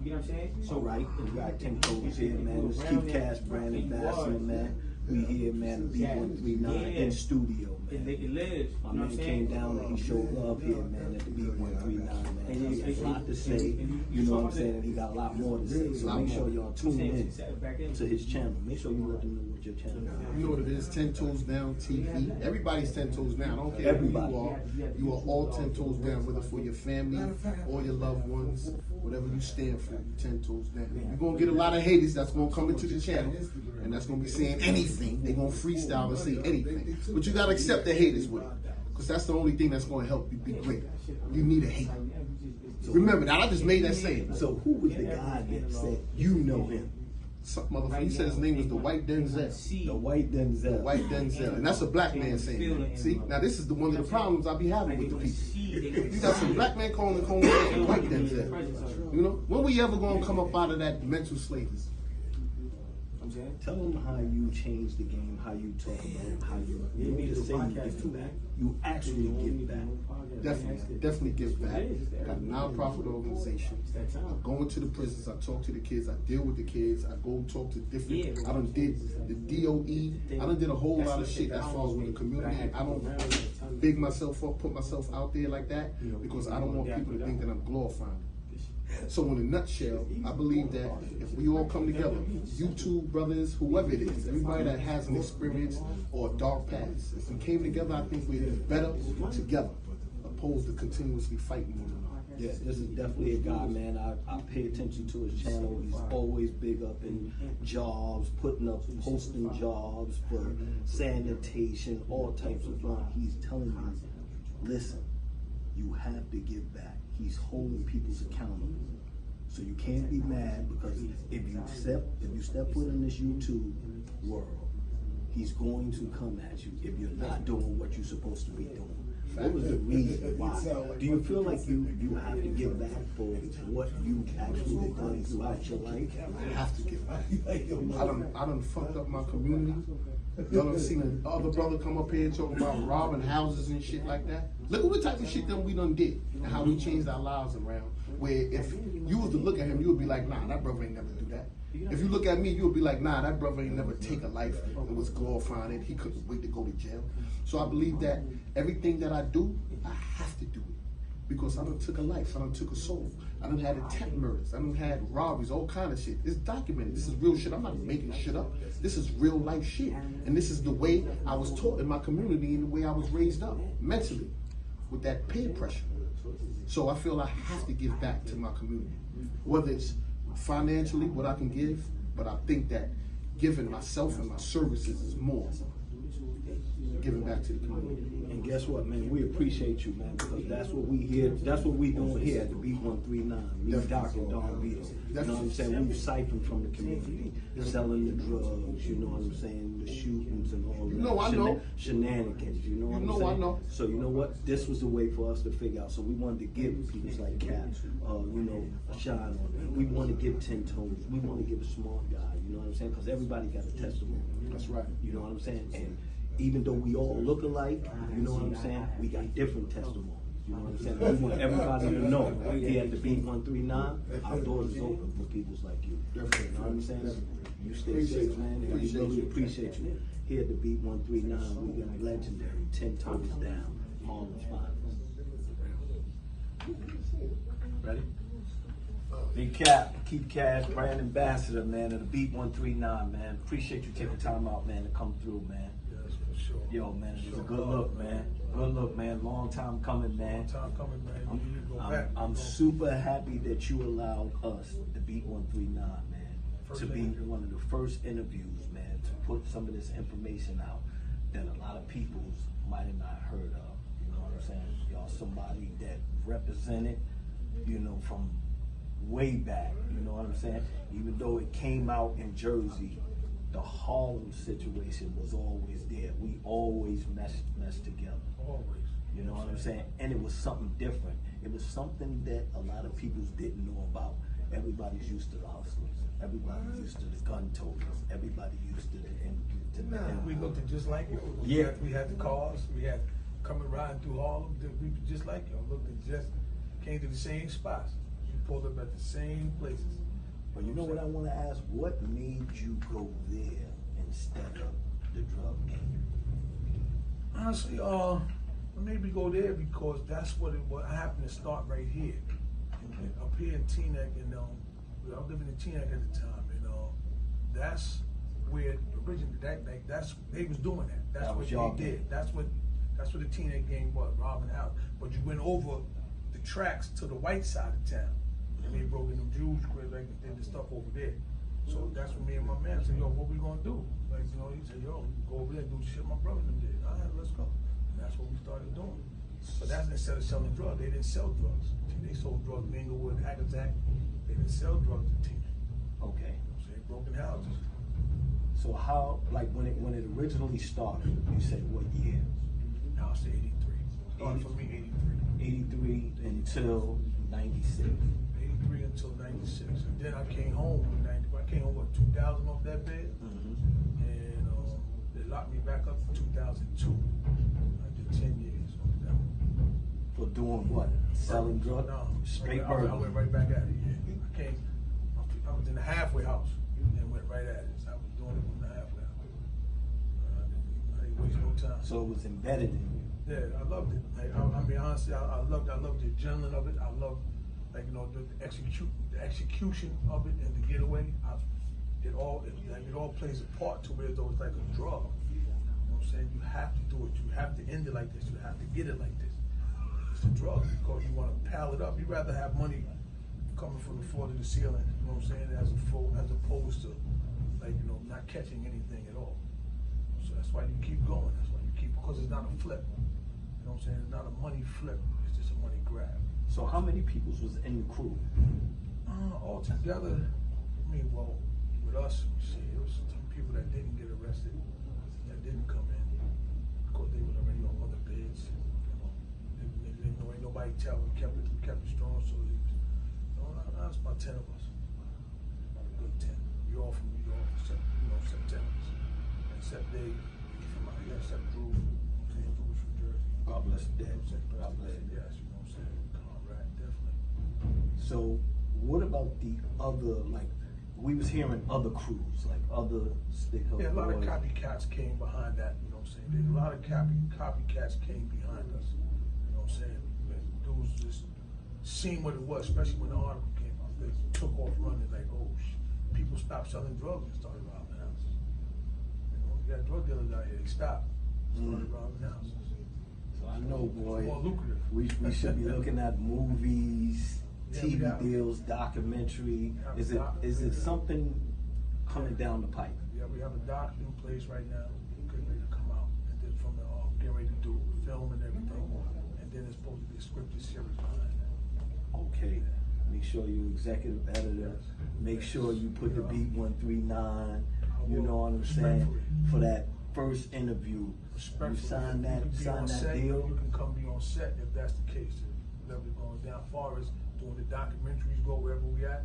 You know what I'm saying? So, all right, we got 10 Toes here, man. This Keep Cash brand ambassador, man. We here, man, the B139 in studio, man. It lives. My man came down and he showed love here, man, at the B139, man. He has a lot to say, you know what I'm saying, and he got a lot more to say. So make sure y'all tune in to his channel. Make sure you let them know what your channel is. You know what it is, 10 Toes Down TV. Everybody's 10 Toes Down. I don't care Everybody. who you are. You are all 10 Toes Down, whether for your family or your loved ones, whatever you stand for, 10 Toes Down. You're going to get a lot of haters that's going to come into the channel, and that's going to be saying anything. They're going to freestyle and say anything. But you got to accept the haters with it, because that's the only thing that's going to help you be great. You need a hate. So remember that. I just made that saying. So who was the guy that said, you know him? Some motherfucker, he said his name was the White Denzel. The White Denzel. The White Denzel. And that's a black man saying that. See, now this is one of the problems I be having with the people. You got some black man calling the White Denzel. You know, when we ever gonna come up out of that mental slavery? Tell them how you change the game, how you talk about how you don't just say you give back. You actually give back. Definitely give back. Got a non-profit organization. I go into the prisons, I talk to the kids, I deal with the kids, I go talk to different, I done did the DOE, I done did a whole lot of shit as far as with the community. I don't big myself up, put myself out there like that, because I don't want people to think that I'm glorifying. So in a nutshell, I believe that if we all come together, YouTube brothers, whoever it is, everybody that has an experience or a dark past, if we came together, I think we'd be better together, opposed to continuously fighting one another. Yeah, this is definitely a guy, man. I pay attention to his channel. He's always big up in jobs, posting jobs for sanitation, all types of fun. He's telling you, listen, you have to give back. He's holding people accountable. So you can't be mad, because if you step foot in this YouTube world, he's going to come at you if you're not doing what you're supposed to be doing. What was the reason why? Do you feel like you have to give back for what you actually done throughout your life? I have to give back. I done fucked up my community. Y'all done seen another brother come up here talking about robbing houses and shit like that. Look at what type of shit that we done did and how we changed our lives around. Where if you was to look at him, you would be like, nah, that brother ain't never do that. If you look at me, you would be like, nah, that brother ain't never take a life and was glorifying it. He couldn't wait to go to jail. So I believe that everything that I do, I have to do it. Because I done took a life, I done took a soul. I done had attempt murders, I done had robberies, all kind of shit. It's documented, this is real shit. I'm not making shit up. This is real life shit. And this is the way I was taught in my community and the way I was raised up, mentally, with that peer pressure. So I feel I have to give back to my community. Whether it's financially, what I can give, but I think that giving myself and my services is more. Giving back to the community. And guess what, man? We appreciate you, man, because that's what we here. That's what we doing here at the B139. Me, Doc, and Don Vito. You know what I'm saying? We've siphoned from the community, selling the drugs. You know what I'm saying? The shootings and all that. Shenanigans. You know what I'm saying? I know. So you know what? This was the way for us to figure out. So we wanted to give people like Cap, you know, a shine on it. We want to give 10 Toes. We want to give a smart guy. You know what I'm saying? Because everybody got a testimony. That's right. You know what I'm saying? And even though we all look alike, you know what I'm saying? We got different testimonies. You know what I'm saying? We want everybody to know here at the B139, our doors is open for people like you. You know what I'm saying? You stay safe, man. And we really appreciate you. Here at the B139, we got legendary 10 Toes Down, Harlem's finest. Ready? Big Cap, Keep Cash, brand ambassador, man, of the B139, man. Appreciate you taking time out, man, to come through, man. Yo, man, it's a good look, man. Good look, man. Long time coming, man. I'm super happy that you allowed us, the B139, man, to be one of the first interviews, man, to put some of this information out that a lot of people might have not heard of. You know what I'm saying? Y'all somebody that represented, you know, from way back. You know what I'm saying? Even though it came out in Jersey, the Harlem situation was always there. We always meshed together. Always. You know what I'm saying? And it was something different. It was something that a lot of people didn't know about. Everybody's used to the hustlers. Everybody's used to the gun toters. Everybody used to the We looked just like you. Yeah. We had the cars. We had coming riding through Harlem. We just like you. Looked at just came to the same spots. pulled up at the same places. But you know what I want to ask? What made you go there instead of the drug game? Honestly, maybe go there because that's what happened to start right here. Up here in Teaneck, I was living in Teaneck at the time, that's where originally they was doing that. That's That was what y'all they game. did. That's what the Teaneck game was, robbing out. But you went over the tracks to the white side of town, and they broke in them Jews cribs, like they did the stuff over there. So that's when me and my man said, yo, what we gonna do? Like, he said, yo, go over there and do the shit my brother them did. All right, let's go. And that's what we started doing. But that's instead of selling drugs. They didn't sell drugs. They sold drugs in Inglewood, Hackensack. They didn't sell drugs in Teaneck. Okay. So they broken houses. So how, like when it originally started, you said what year? Now it's 83. Started for me 83. 83 until 96. 83 until 96. And then I came home in 90. I came home, 2000 off that bed? And they locked me back up in 2002. I did 10 years on that one. For doing what? Selling drugs? No, Straight I burglary. went right back at it, yeah. I was in the halfway house and went right at it. So I was doing it in the halfway house. I didn't waste no time. So it was embedded in you. Yeah, I loved it. Like, I mean, honestly, I loved the adrenaline of it. I loved, the execution of it and the getaway. It all plays a part to where though it's like a drug. You know what I'm saying? You have to do it. You have to end it like this. You have to get it like this. It's a drug because you want to pile it up. You'd rather have money coming from the floor to the ceiling. You know what I'm saying? As opposed to not catching anything at all. So that's why you keep going. That's why you keep, because it's not a flip. You know what I'm saying? It's not a money flip. It's just a money grab. So how many people was in the crew? All together, with us, it was some people that didn't get arrested, that didn't come in, because they were already on other beds. They didn't know, ain't nobody tell. We kept it strong. So that's about 10 of us. About a good 10. We all from New York, except September's. Except Dave from out here, except Drew. Drew was from Jersey. God bless the dead. God bless the dead. Yes, you know what I'm saying? Conrad, definitely. So what about the other, like, we was hearing other crews, like other sticker Yeah, a lot of boys. copycats came behind that, you know what I'm saying? A lot of copycats came behind us, you know what I'm saying? Dudes just seen what it was, especially when the article came out. They took off running like, oh, people stopped selling drugs and started robbing houses. You got drug dealers out here, they stopped, started robbing houses. So I know, boy, More lucrative. we should be looking at movies, Yeah, TV we got- deals, documentary. have Is a it something coming down the pipe? Yeah, we have a doc in place right now, getting ready to come out, and then from the, getting ready to do film and everything, and then it's supposed to be a scripted series behind that. Okay. Make sure you executive editor. Make sure you put the beat 139. You know what I'm saying? For that first interview, you sign that deal. You can come be on set if that's the case. If whatever's going down, as far as doing the documentaries go wherever we at,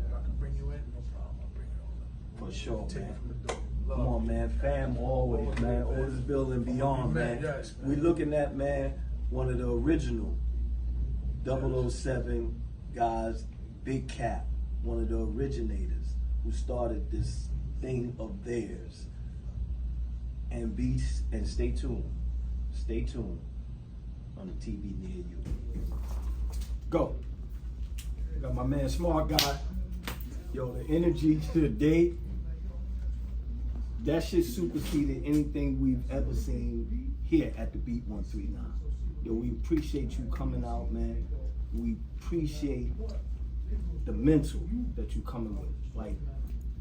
if I can bring you in, no problem, I'll bring it on. For sure, Take man. it from the door. Come on, man. Fam always, man. Otisville and beyond, man. Yes, man. We looking at, man, one of the original 007 guys, Big Cap, one of the originators who started this thing of theirs. And stay tuned. Stay tuned on the TV near you. Go. Got my man Smart Guy. Yo, the energy today. That shit superseded anything we've ever seen here at the Beat 139. Yo, we appreciate you coming out, man. We appreciate the mental that you coming with. Like,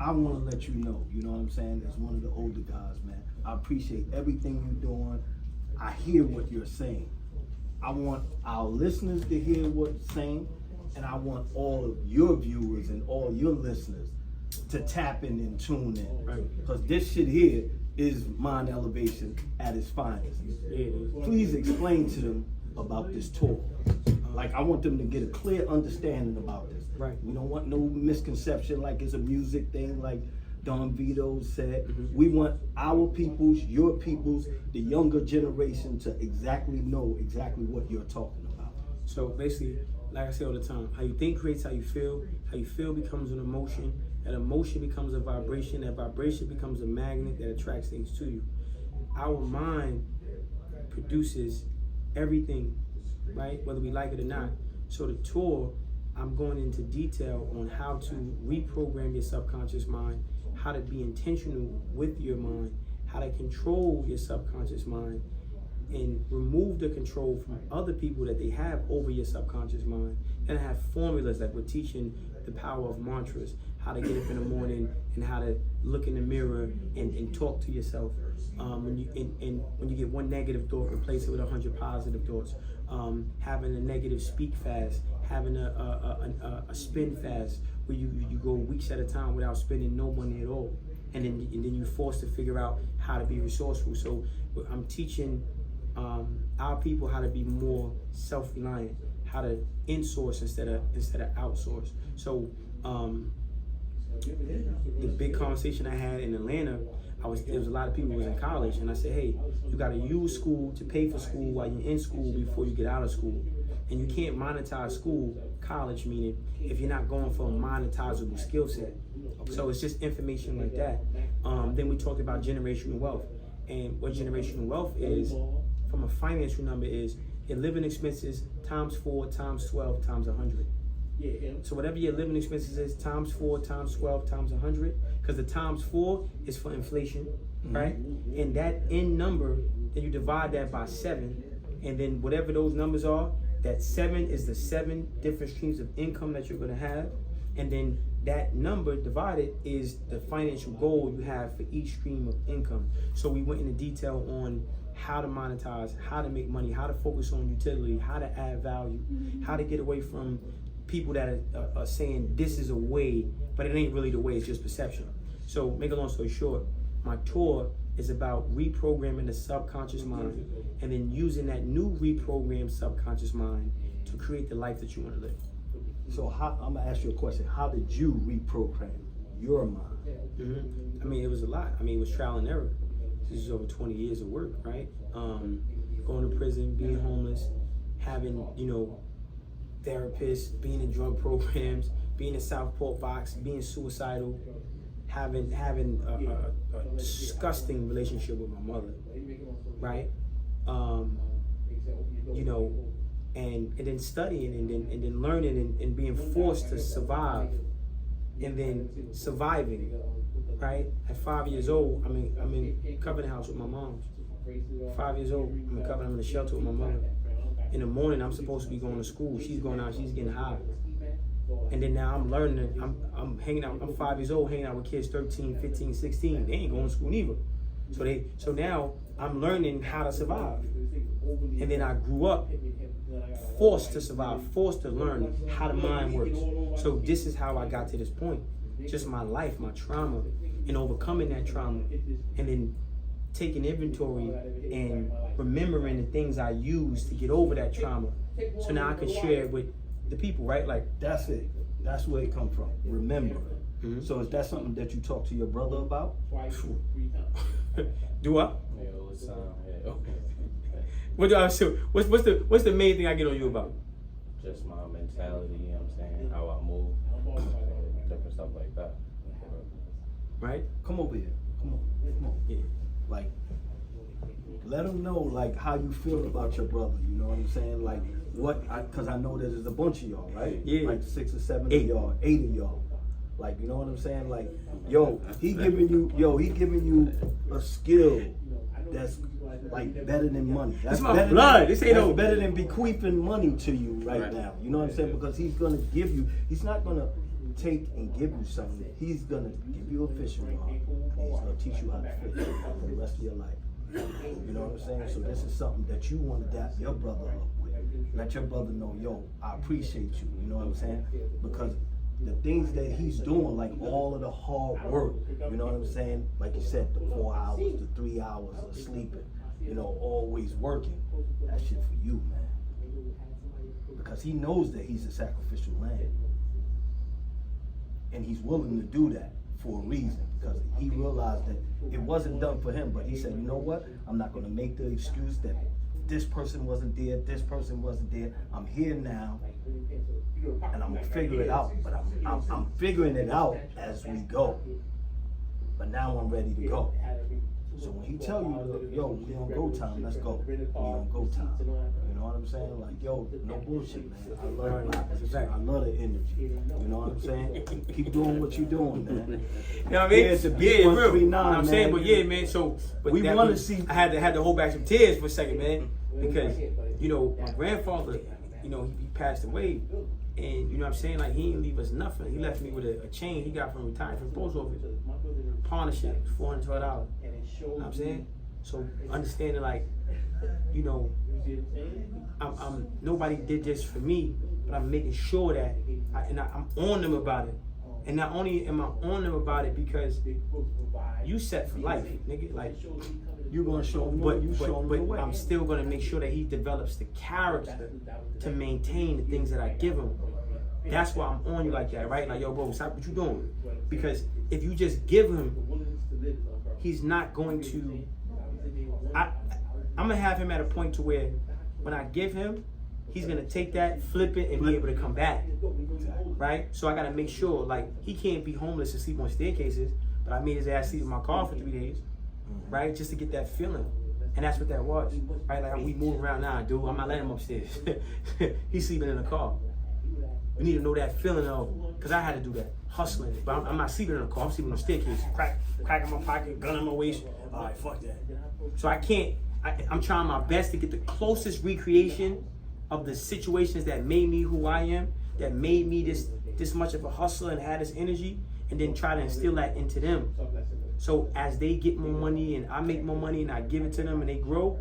I want to let you know, you know what I'm saying? As one of the older guys, man, I appreciate everything you're doing. I hear what you're saying. I want our listeners to hear what you're saying, and I want all of your viewers and all your listeners to tap in and tune in, right? Because this shit here is Mind Elevation at its finest. Please explain to them about this tour. Like, I want them to get a clear understanding about this. Right. We don't want no misconception like it's a music thing, like Don Vito said. We want our peoples, your peoples, the younger generation to exactly know exactly what you're talking about. So basically, like I say all the time, how you think creates how you feel becomes an emotion, that emotion becomes a vibration, that vibration becomes a magnet that attracts things to you. Our mind produces everything, right? Whether we like it or not. So the tour, I'm going into detail on how to reprogram your subconscious mind, how to be intentional with your mind, how to control your subconscious mind, and remove the control from other people that they have over your subconscious mind. And I have formulas that we're teaching the power of mantras, how to get up in the morning and how to look in the mirror and talk to yourself. When you get one negative thought, replace it with 100 positive thoughts. Having a negative speak fast, having a spin fast, where you go weeks at a time without spending no money at all. And then you're forced to figure out how to be resourceful. So I'm teaching our people how to be more self-reliant, how to insource instead of outsource. So the big conversation I had in Atlanta, there was a lot of people who was in college, and I said, hey, you got to use school to pay for school while you're in school before you get out of school. And you can't monetize school, college meaning, if you're not going for a monetizable skill set. So it's just information like that. Then we talked about generational wealth. And what generational wealth is, from a financial number, is your living expenses times 4 times 12 times 100. So whatever your living expenses is, times 4 times 12 times 100, because the times 4 is for inflation, right? And that end number, then you divide that by 7, and then whatever those numbers are, that 7 is the 7 different streams of income that you're gonna have, and then that number divided is the financial goal you have for each stream of income. So we went into detail on how to monetize, how to make money, how to focus on utility, how to add value, how to get away from people that are saying this is a way, but it ain't really the way, it's just perception. So make a long story short, my tour is about reprogramming the subconscious mind and then using that new reprogrammed subconscious mind to create the life that you want to live. So I'm gonna ask you a question. How did you reprogram your mind? I mean, it was a lot. I mean, it was trial and error. This is over 20 years of work, right? Going to prison, being homeless, having, therapists, being in drug programs, being in Southport box, being suicidal, having a disgusting relationship with my mother, right? And then studying and then learning and being forced to survive, and then surviving, right? At 5 years old, I'm in Covenant House with my mom. 5 years old, I'm in the shelter with my mother. In the morning, I'm supposed to be going to school. She's going out, she's getting high. And then now I'm learning, I'm hanging out, I'm 5 years old, hanging out with kids 13, 15, 16. They ain't going to school neither. So now I'm learning how to survive. And then I grew up forced to survive, forced to learn how the mind works. So this is how I got to this point. Just my life, my trauma, and overcoming that trauma, and then taking inventory and remembering the things I used to get over that trauma. So now I can share it with the people, right? Like, that's it. That's where it comes from. Remember. So is that something that you talk to your brother about? Do I? What's the main thing I get on you about? Just my mentality, you know what I'm saying? How I move, different stuff like that. Right? Come over here. Come on. Yeah. Like, let them know like how you feel about your brother. You know what I'm saying? Like because I know there's a bunch of y'all, right? Yeah. Like 6 or 7 8. of y'all, 8 of y'all. Like, you know what I'm saying? Like, he giving you a skill that's like better than money. That's my better blood. This ain't no better than bequeathing money to you right now. You know what I'm saying? Because he's gonna give you. He's not gonna take and give you something. He's gonna give you a fishing rod. And he's gonna teach you how to fish for the rest of your life. You know what I'm saying? So this is something that you want to dap your brother up with. Let your brother know, I appreciate you. You know what I'm saying? Because the things that he's doing, like all of the hard work, you know what I'm saying? Like you said, the 4 hours, the 3 hours of sleeping, always working. That shit for you, man. Because he knows that he's a sacrificial lamb. And he's willing to do that for a reason, because he realized that it wasn't done for him, but he said, you know what? I'm not going to make the excuse that this person wasn't there, this person wasn't there. I'm here now, and I'm gonna figure it out. But I'm figuring it out as we go. But now I'm ready to go. So when he tell you, yo, we on go time, let's go. We on go time. You know what I'm saying? Like, yo, no bullshit, man. I love it. I love the energy. You know what I'm saying? Keep doing what you're doing, man. You know what I mean? Yeah, it's a yeah, big real. 139, You know what I'm saying? man. But yeah, man, so but We that wanna was- see- I had to hold back some tears for a second, man. Because, you know, my grandfather, you know, he passed away. And you know what I'm saying? Like, he didn't leave us nothing. He left me with a chain he got from retiring from the post office. Partnership, $412. You know what I'm saying? So understanding, like, you know, I'm nobody did this for me, but I'm making sure that I'm on them about it. And not only am I on them about it because you set for life, nigga. Like, You're gonna show him, but you show him the way. I'm still gonna make sure that he develops the character to maintain the things that I give him. That's why I'm on you like that, right? Like, yo, bro, stop what you doing. Because if you just give him, he's not going to. I'm gonna have him at a point to where when I give him, he's gonna take that, flip it, and be able to come back. Right? So I gotta make sure, like, he can't be homeless and sleep on staircases, but I made his ass sleep in my car for 3 days, right? Just to get that feeling. And that's what that was. Right? Like, we move around now, dude. I'm not letting him upstairs. He's sleeping in the car. We need to know that feeling of, because I had to do that, hustling. But I'm not sleeping in the car, I'm sleeping on the staircase. Crack in my pocket, gun in my waist. All right, fuck that. So I'm trying my best to get the closest recreation of the situations that made me who I am, that made me this much of a hustler and had this energy, and then try to instill that into them. So as they get more money and I make more money and I give it to them and they grow,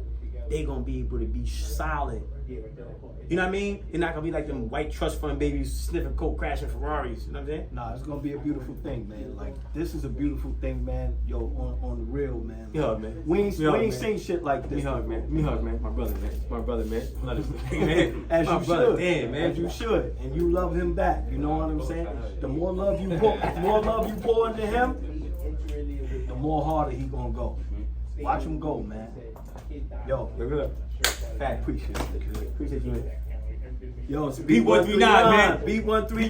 they're gonna be able to be solid. You know what I mean? They're not gonna be like them white trust fund babies sniffing coke, crashing Ferraris. You know what I'm saying? Nah, it's gonna be a beautiful thing, man. Like, this is a beautiful thing, man. Yo, on the real, man. Me hug, man. We ain't Me hug, man. seen shit like this. Me hug, man. Me hug, man. My brother, man. Love this nigga, man. As My you brother, should, damn, man. as you should, and you love him back. You know what I'm saying? The more love you pour into him, the more harder he gonna go. Watch him go, man. Yo, Look up. Fat, appreciate it. Appreciate you, man. yo, it's B139, man. B13.